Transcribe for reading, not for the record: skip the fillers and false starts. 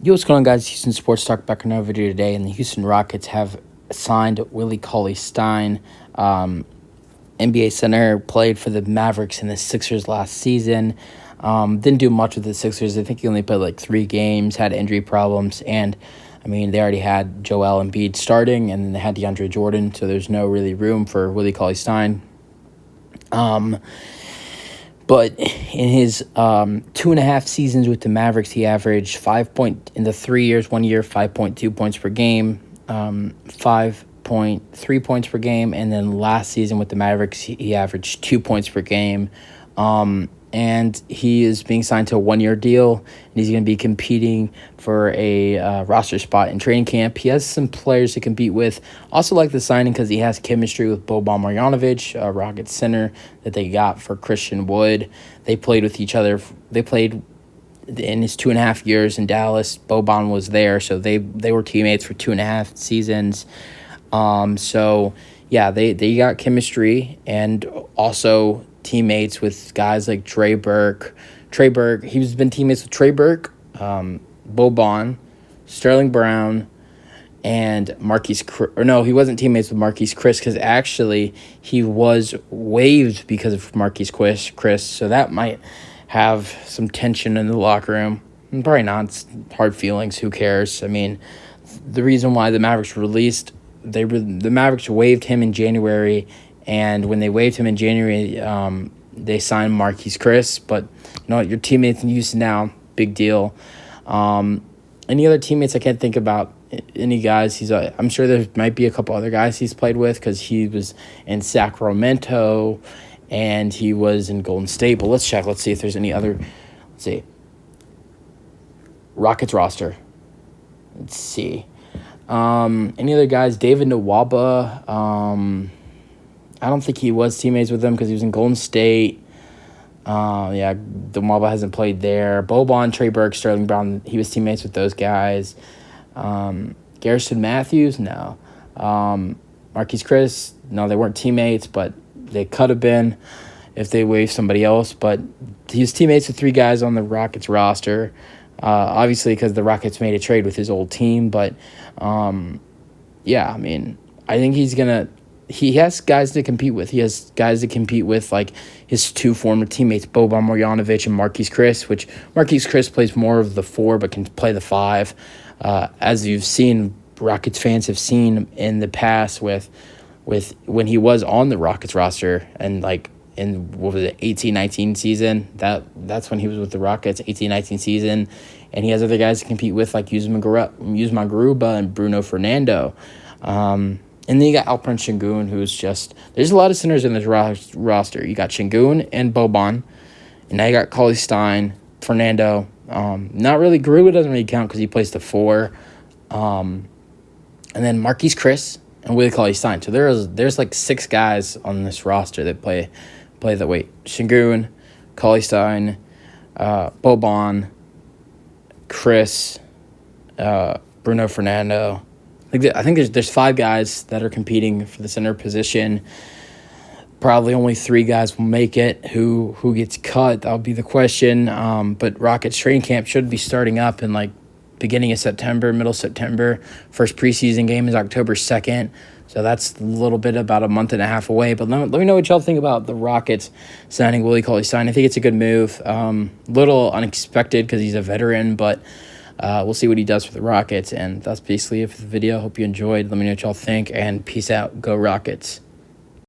Yo, what's going on, guys? Houston Sports Talk back in another video today, and the Houston Rockets have signed Willie Cauley Stein. NBA center, played for the Mavericks and the Sixers last season. Didn't do much with the Sixers. I think he only played like 3 games, had injury problems, and I mean, they already had Joel Embiid starting, and then they had DeAndre Jordan, so there's no really room for Willie Cauley Stein. But in his 2.5 seasons with the Mavericks, he averaged in the 3 years, 1 year, 5.2 points per game, 5.3 points per game, and then last season with the Mavericks, he averaged 2 points per game. And he is being signed to a 1-year deal, and he's going to be competing for a roster spot in training camp. He has some players to compete with. Also like the signing because he has chemistry with Boban Marjanovic, a Rockets center that they got for Christian Wood. They played with each other. They played in his 2.5 years in Dallas. Boban was there, so they were teammates for 2.5 seasons. So, yeah, they got chemistry, and also teammates with guys like Trey Burke. He's been teammates with Trey Burke, Boban, Sterling Brown, and Marquise. He wasn't teammates with Marquise Chris because actually he was waived because of Marquise Chris. So that might have some tension in the locker room. Probably not. It's hard feelings. Who cares? I mean, the reason why the Mavericks the Mavericks waived him in January. And when they waived him in January, they signed Marquise Chris. But, your teammates in Houston now, big deal. Any other teammates I can't think about any guys. I'm sure there might be a couple other guys he's played with because he was in Sacramento and he was in Golden State. But let's check. Let's see if there's any other. Let's see. Rockets roster. Let's see. Any other guys? David Nwaba. I don't think he was teammates with them because he was in Golden State. The Nwaba hasn't played there. Boban, Trey Burke, Sterling Brown, he was teammates with those guys. Garrison Matthews, no. Marquise Chris, no, they weren't teammates, but they could have been if they waived somebody else. But he was teammates with 3 guys on the Rockets roster, obviously because the Rockets made a trade with his old team. But, I think he's going to... He has guys to compete with. He has guys to compete with, like his 2 former teammates, Boban Marjanovic and Marquise Chris, which Marquise Chris plays more of the 4 but can play the 5. As you've seen, Rockets fans have seen in the past with when he was on the Rockets roster and like in, 18-19 season, that's when he was with the Rockets, 18-19 season, and he has other guys to compete with like Usman Garuba and Bruno Fernando. And then you got Alperen Sengun, who's just... There's a lot of centers in this roster. You got Sengun and Boban. And now you got Cauley Stein, Fernando. Not really... Garuba doesn't really count because he plays the 4. And then Marquise Chris and Willie Cauley Stein. So there's like 6 guys on this roster that play the weight. Sengun, Cauley Stein, Boban, Chris, Bruno Fernando... I think there's 5 guys that are competing for the center position. Probably only 3 guys will make it. Who gets cut? That'll be the question. But Rockets training camp should be starting up in like beginning of September, middle of September. First preseason game is October 2nd. So that's a little bit about a month and a half away. But let me know what y'all think about the Rockets signing Willie Cauley Stein. I think it's a good move. Little unexpected because he's a veteran, but we'll see what he does for the Rockets. And that's basically it for the video. Hope you enjoyed. Let me know what y'all think, and peace out. Go Rockets.